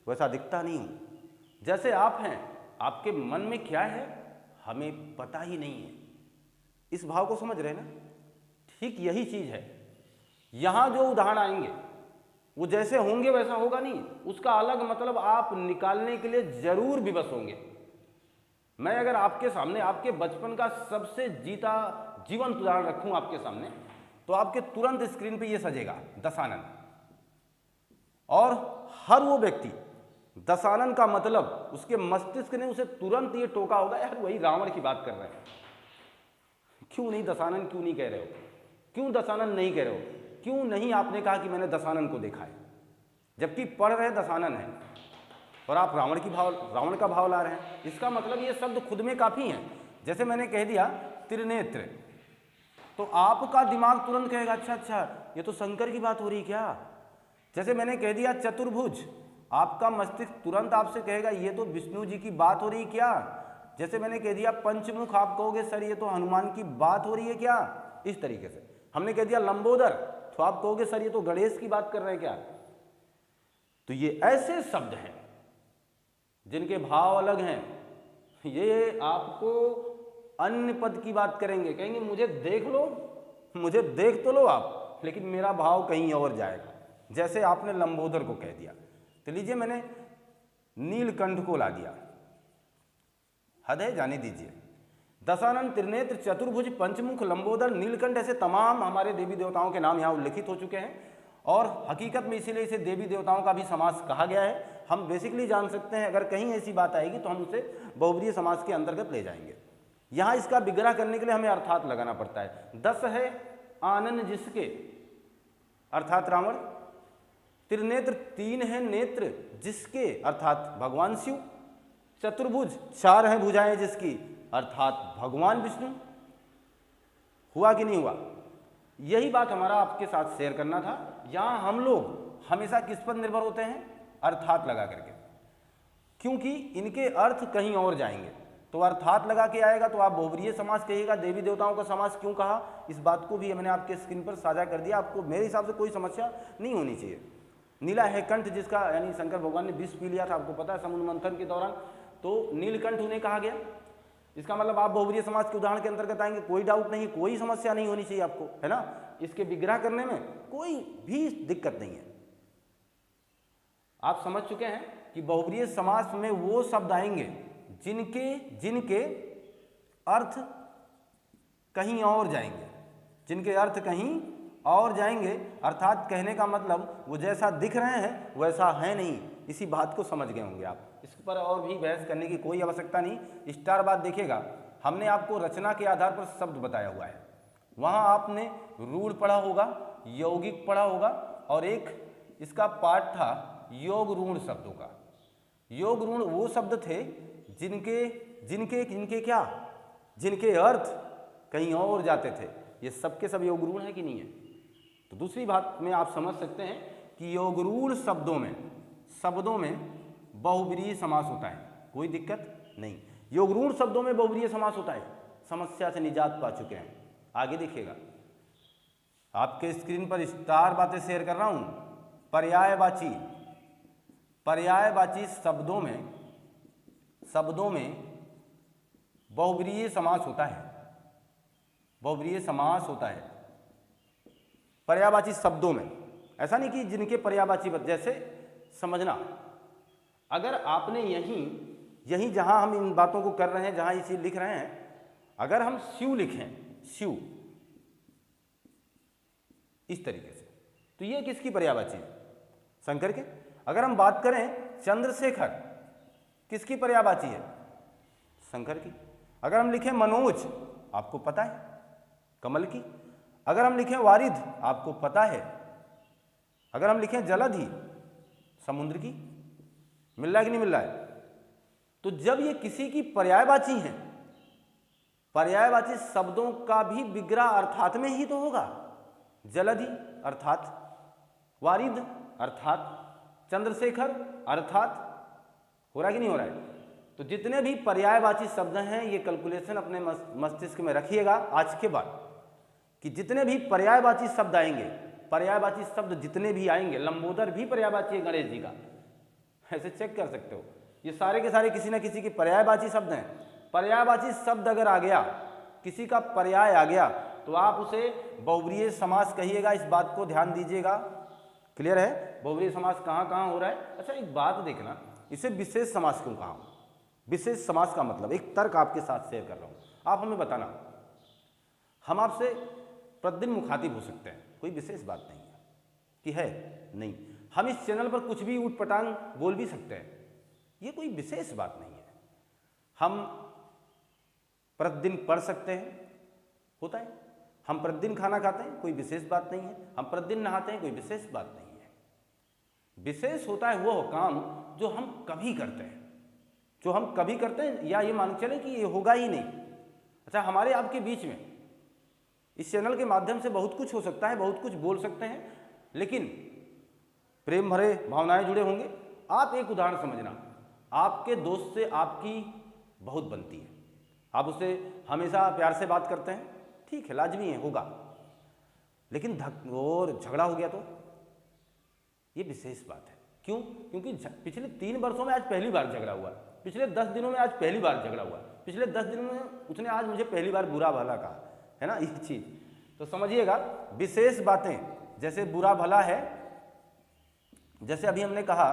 वैसा दिखता नहीं हूं। जैसे आप हैं, आपके मन में क्या है? हमें पता ही नहीं है। इस भाव को समझ रहे हैं ना? ठीक यही चीज है। यहां जो उदाहरण आएंगे वो जैसे होंगे वैसा होगा नहीं, उसका अलग मतलब आप निकालने के लिए जरूर विवश होंगे। मैं अगर आपके सामने आपके बचपन का सबसे जीता जीवंत उदाहरण रखूं आपके सामने, तो आपके तुरंत स्क्रीन पे ये सजेगा दशानन। और हर वो व्यक्ति दशानन का मतलब उसके मस्तिष्क ने उसे तुरंत ये टोका होगा, यार वही रावण की बात कर रहे हैं। क्यों नहीं दशानन, क्यों नहीं कह रहे हो? क्यों दशानन नहीं कह रहे हो? क्यों नहीं आपने कहा कि मैंने दशानन को देखा है, जबकि पढ़ रहे दशानन है और आप रावण का भाव ला रहे हैं? इसका मतलब ये शब्द खुद में काफी है। जैसे मैंने कह दिया त्रिनेत्र, तो आपका दिमाग तुरंत कहेगा अच्छा ये तो शंकर की बात हो रही क्या। जैसे मैंने कह दिया चतुर्भुज, आपका मस्तिष्क तुरंत आपसे कहेगा ये तो विष्णु जी की बात हो रही क्या। जैसे मैंने कह दिया पंचमुख, आप कहोगे सर ये तो हनुमान की बात हो रही है क्या। इस तरीके से हमने कह दिया लंबोदर, तो आप कहोगे सर ये तो गणेश की बात कर रहे हैं क्या। तो ये ऐसे शब्द हैं जिनके भाव अलग हैं। ये आपको अन्य पद की बात करेंगे, कहेंगे मुझे देख लो, मुझे देख तो लो आप, लेकिन मेरा भाव कहीं और जाएगा। जैसे आपने लंबोदर को कह दिया, तो लीजिए मैंने नीलकंठ को ला दिया, हद है, जाने दीजिए। दशानन, त्रिनेत्र, चतुर्भुज, पंचमुख, लंबोदर, नीलकंठ, ऐसे तमाम हमारे देवी देवताओं के नाम यहाँ उल्लिखित हो चुके हैं। और हकीकत में इसीलिए इसे देवी देवताओं का भी समास कहा गया है। हम बेसिकली जान सकते हैं, अगर कहीं ऐसी बात आएगी तो हम उसे बहुब्रीहि समास के अंतर्गत ले जाएंगे। यहाँ इसका विग्रह करने के लिए हमें अर्थात लगाना पड़ता है। 10 है आनन जिसके, अर्थात रावण। त्रिनेत्र, 3 है नेत्र जिसके, अर्थात भगवान शिव। चतुर्भुज, 4 है भुजाएं जिसकी, अर्थात भगवान विष्णु। हुआ कि नहीं हुआ? यही बात हमारा आपके साथ शेयर करना था। यहां हम लोग हमेशा किस पर निर्भर होते हैं? अर्थात लगा करके, क्योंकि इनके अर्थ कहीं और जाएंगे। तो अर्थात लगा के आएगा तो आप बहुब्रीहि समास कहिएगा। देवी देवताओं का समास क्यों कहा, इस बात को भी मैंने आपके स्क्रीन पर साझा कर दिया। आपको मेरे हिसाब से कोई समस्या नहीं होनी चाहिए। नीला है कंठ जिसका, यानी शंकर भगवान ने विष पी लिया था, आपको पता है समुद्र मंथन के दौरान, तो नीलकंठ उन्हें कहा गया। इसका मतलब आप बहुब्रीहि समास के उदाहरण के अंतर्गत आएंगे, कोई डाउट नहीं, कोई समस्या नहीं होनी चाहिए आपको, है ना। इसके विग्रह करने में कोई भी दिक्कत नहीं है। आप समझ चुके हैं कि बहुब्रीहि समास में वो शब्द आएंगे जिनके अर्थ कहीं और जाएंगे, जिनके अर्थ कहीं और जाएंगे। अर्थात कहने का मतलब वो जैसा दिख रहे हैं वैसा है नहीं। इसी बात को समझ गए होंगे आप। इस पर और भी बहस करने की कोई आवश्यकता नहीं। स्टार बात देखिएगा, हमने आपको रचना के आधार पर शब्द बताया हुआ है। वहाँ आपने रूढ़ पढ़ा होगा, यौगिक पढ़ा होगा, और एक इसका पार्ट था योग रूढ़ शब्दों का। योग रूढ़ वो शब्द थे जिनके अर्थ कहीं और जाते थे। ये सबके सब योग रूढ़ है कि नहीं है? तो दूसरी बात में आप समझ सकते हैं कि योग रूढ़ शब्दों में बहुब्रीहि समास होता है, कोई दिक्कत नहीं। योग रूढ़ शब्दों में बहुब्रीहि समास होता है, समस्या से निजात पा चुके हैं। आगे देखिएगा, आपके स्क्रीन पर स्टार बातें शेयर कर रहा हूं। पर्यायवाची शब्दों में बहुब्रीहि समास होता है। बहुब्रीहि समास होता है पर्यायवाची शब्दों में। ऐसा नहीं कि जिनके पर्यायवाची, जैसे समझना, अगर आपने यहीं जहां हम इन बातों को कर रहे हैं, जहां ये चीज लिख रहे हैं, अगर हम शिव लिखें, शिव इस तरीके से, तो ये किसकी पर्यायवाची है? शंकर के। अगर हम बात करें चंद्रशेखर, किसकी पर्यायवाची है? शंकर की। अगर हम लिखें मनोज, आपको पता है, कमल की। अगर हम लिखें वारिध, आपको पता है। अगर हम लिखें जलधि, समुद्र की। मिल रहा है कि नहीं मिल रहा है? तो जब ये किसी की पर्यायवाची है, पर्यायवाची शब्दों का भी विग्रह अर्थात में ही तो होगा। जलधि अर्थात, वारिध अर्थात, चंद्रशेखर अर्थात। हो रहा है कि नहीं हो रहा है? तो जितने भी पर्यायवाची शब्द हैं, ये कैलकुलेशन अपने मस्तिष्क में रखिएगा आज के बाद, कि जितने भी पर्यायवाची शब्द आएंगे, पर्यायवाची शब्द जितने भी आएंगे, लंबोदर भी पर्यायवाची है गणेश जी का, ऐसे चेक कर सकते हो। ये सारे के सारे किसी न किसी के पर्यायवाची शब्द हैं। पर्यायवाची शब्द अगर आ गया, किसी का पर्याय आ गया, तो आप उसे बहुब्रीहि समास कहिएगा। इस बात को ध्यान दीजिएगा। क्लियर है? बहुब्रीहि समास कहाँ कहाँ हो रहा है। अच्छा एक बात देखना, इसे विशेष समास क्यों कहा? विशेष समास का मतलब, एक तर्क आपके साथ शेयर कर रहा हूँ, आप हमें बताना। हम आपसे प्रतिदिन मुखातिब हो सकते हैं, कोई विशेष बात नहीं है कि है नहीं। हम इस चैनल पर कुछ भी ऊटपटांग बोल भी सकते हैं, ये कोई विशेष बात नहीं है। हम प्रतिदिन पढ़ सकते हैं, होता है। हम प्रतिदिन खाना खाते हैं, कोई विशेष बात नहीं है। हम प्रतिदिन नहाते हैं, कोई विशेष बात नहीं है। विशेष होता है वो काम जो हम कभी करते हैं, जो हम कभी करते हैं, या ये मान चले कि ये होगा ही नहीं। अच्छा हमारे आपके बीच में इस चैनल के माध्यम से बहुत कुछ हो सकता है, बहुत कुछ बोल सकते हैं, लेकिन प्रेम भरे भावनाएं जुड़े होंगे। आप एक उदाहरण समझना, आपके दोस्त से आपकी बहुत बनती है, आप उससे हमेशा प्यार से बात करते हैं, ठीक है, लाजमी है, होगा। लेकिन और झगड़ा हो गया तो ये विशेष बात है। क्यों? क्योंकि पिछले 3 वर्षों में आज पहली बार झगड़ा हुआ, पिछले 10 दिनों में आज पहली बार झगड़ा हुआ, पिछले 10 दिनों में उसने आज मुझे पहली बार बुरा भला कहा, है ना, ये चीज तो समझिएगा। विशेष बातें जैसे बुरा भला है, जैसे अभी हमने कहा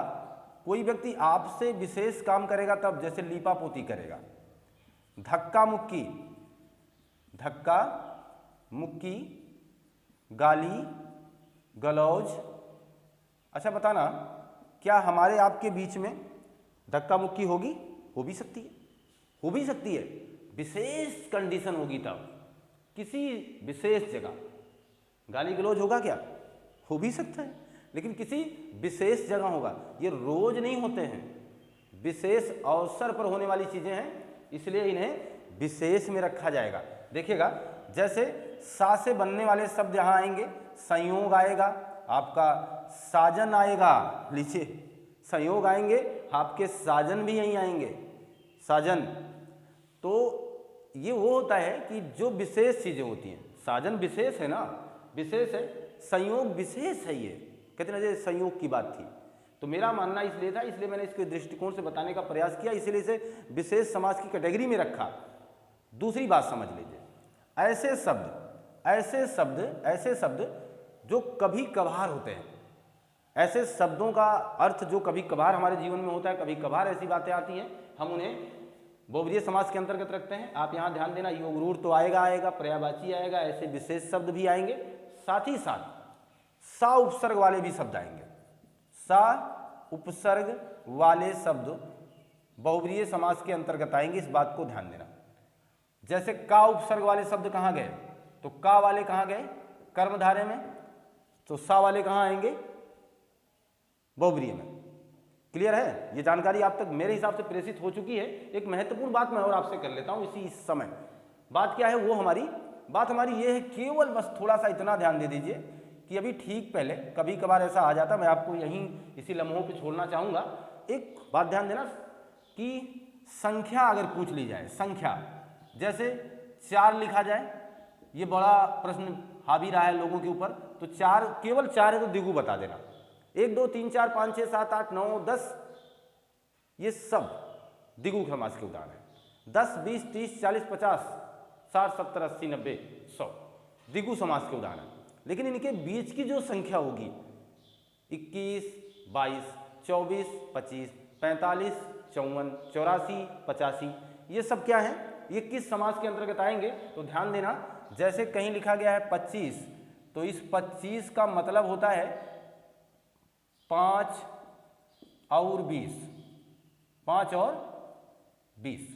कोई व्यक्ति आपसे विशेष काम करेगा तब, जैसे लीपा पोती करेगा, धक्का मुक्की, धक्का मुक्की, गाली गलौज। अच्छा बताना, क्या हमारे आपके बीच में धक्का मुक्की होगी? हो भी सकती है, हो भी सकती है। विशेष कंडीशन होगी तब, किसी विशेष जगह गाली गलौज होगा क्या? हो भी सकता है, लेकिन किसी विशेष जगह होगा। ये रोज नहीं होते हैं, विशेष अवसर पर होने वाली चीजें हैं, इसलिए इन्हें विशेष में रखा जाएगा। देखिएगा, जैसे सा से बनने वाले शब्द यहाँ आएंगे, संयोग आएगा, आपका साजन आएगा, लीजिए संयोग आएंगे, आपके साजन भी यहीं आएंगे, साजन। तो ये वो होता है कि जो विशेष चीजें होती हैं, साजन विशेष है ना, विशेष है, संयोग विशेष है। ये कहते ना, जैसे संयोग की बात थी, तो मेरा मानना इसलिए था, इसलिए मैंने इसके दृष्टिकोण से बताने का प्रयास किया, इसलिए इसे विशेष समास की कैटेगरी में रखा। दूसरी बात समझ लीजिए, ऐसे शब्द जो कभी कभार होते हैं, ऐसे शब्दों का अर्थ जो कभी कभार हमारे जीवन में होता है, कभी कभार ऐसी बातें आती हैं, हम उन्हें बहुब्रीहि समास के अंतर्गत रखते हैं। आप यहाँ ध्यान देना, योग रूढ़ तो आएगा, पर्यायवाची आएगा, ऐसे विशेष शब्द भी आएंगे, साथ ही साथ सा उपसर्ग वाले भी शब्द आएंगे। सा उपसर्ग वाले शब्द बहुब्रीहि समास के अंतर्गत आएंगे, इस बात को ध्यान देना। जैसे का उपसर्ग वाले शब्द कहाँ गए? तो का वाले कहाँ गए? कर्मधारय में। तो सा वाले कहाँ आएंगे? बहुब्रीहि में। क्लियर है? ये जानकारी आप तक मेरे हिसाब से प्रेषित हो चुकी है। एक महत्वपूर्ण बात मैं और आपसे कर लेता हूं इस समय। बात क्या है? वो बात हमारी ये है, केवल बस थोड़ा सा इतना ध्यान दे दीजिए कि अभी ठीक पहले कभी कभार ऐसा आ जाता, मैं आपको यहीं इसी लम्हों पे छोड़ना चाहूँगा। एक बात ध्यान देना कि संख्या अगर पूछ ली जाए, संख्या जैसे 4 लिखा जाए, ये बड़ा प्रश्न हावी रहा है लोगों के ऊपर, तो 4 केवल 4 है तो द्विगु बता देना। 1 2 3 4 5 6 7 8 9 10 ये सब द्विगु समास के उदाहरण हैं। 10 20 30 40 50 60 70 80 90 100 द्विगु समास के उदाहरण हैं। लेकिन इनके बीच की जो संख्या होगी 21 22 24 25 45 54 84 85 ये सब क्या है? ये किस समास के अंतर्गत आएंगे? तो ध्यान देना, जैसे कहीं लिखा गया है 25, तो इस 25 का मतलब होता है 5 और 20, 5 और 20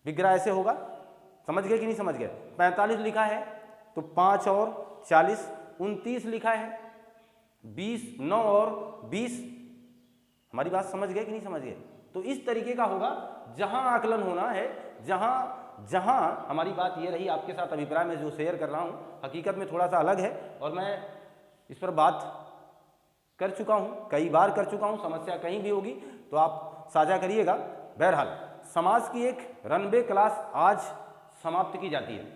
विग्रह ऐसे होगा। समझ गए कि नहीं समझ गए? 45 लिखा है तो 5 और 40, 29 लिखा है 20, 9 और 20। हमारी बात समझ गए कि नहीं समझ गए? तो इस तरीके का होगा जहां आकलन होना है, जहां हमारी बात ये रही, आपके साथ अभिप्राय में जो शेयर कर रहा हूं हकीकत में थोड़ा सा अलग है और मैं इस पर बात कर चुका हूं, कई बार कर चुका हूं। समस्या कहीं भी होगी तो आप साझा करिएगा। बहरहाल समास की एक रनवे क्लास आज समाप्त की जाती है।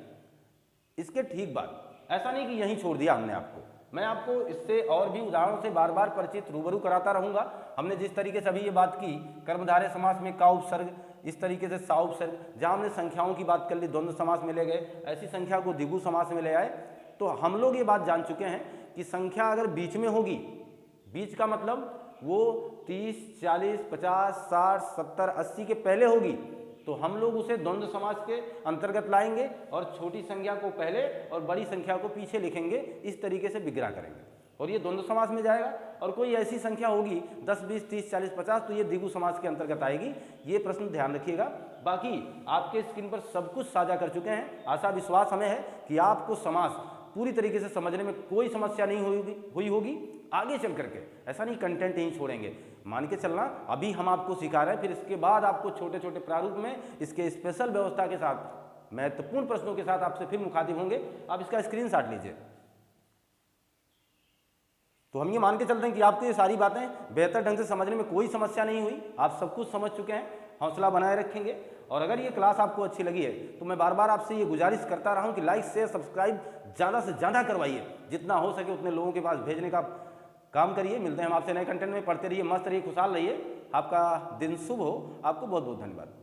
इसके ठीक बाद ऐसा नहीं कि यहीं छोड़ दिया हमने आपको, मैं आपको इससे और भी उदाहरणों से बार बार परिचित रूबरू कराता रहूंगा। हमने जिस तरीके से अभी ये बात की कर्मधारय समास में का उपसर्ग इस तरीके से साउपसर्ग, जहाँ हमने संख्याओं की बात कर ली द्वंद्व समास में ले गए, ऐसी संख्या को द्विगु समास में ले आए। तो हम लोग ये बात जान चुके हैं कि संख्या अगर बीच में होगी, बीच का मतलब वो 30, 40, 50, 60, 70, 80 के पहले होगी, तो हम लोग उसे द्वंद्व समास के अंतर्गत लाएंगे और छोटी संख्या को पहले और बड़ी संख्या को पीछे लिखेंगे। इस तरीके से विग्रह करेंगे और ये द्वंद्व समास में जाएगा। और कोई ऐसी संख्या होगी 10, 20, 30, 40, 50, तो ये द्विगु समास के अंतर्गत आएगी। ये प्रश्न ध्यान रखिएगा। बाकी आपके स्क्रीन पर सब कुछ साझा कर चुके हैं। आशा विश्वास हमें है कि आपको समास पूरी तरीके से समझने में कोई समस्या नहीं हुई होगी। आगे चल करके ऐसा नहीं कंटेंट ही छोड़ेंगे, मान के चलना अभी हम आपको सिखा रहे हैं, फिर इसके बाद आपको छोटे छोटे प्रारूप में इसके स्पेशल व्यवस्था के साथ महत्वपूर्ण प्रश्नों के साथ आपसे फिर मुखातिब होंगे। आप इसका स्क्रीनशॉट लीजिए। तो हम ये मान के चलते हैं कि आपको ये सारी बातें बेहतर ढंग से समझने में कोई समस्या नहीं हुई, आप सब कुछ समझ चुके हैं। हौसला बनाए रखेंगे। और अगर ये क्लास आपको अच्छी लगी है तो मैं बार बार आपसे ये गुजारिश करता रहा हूँ कि लाइक शेयर सब्सक्राइब ज़्यादा से ज़्यादा करवाइए, जितना हो सके उतने लोगों के पास भेजने का काम करिए। मिलते हैं हम आपसे नए कंटेंट में। पढ़ते रहिए, मस्त रहिए, खुशहाल रहिए। आपका दिन शुभ हो। आपको बहुत बहुत धन्यवाद।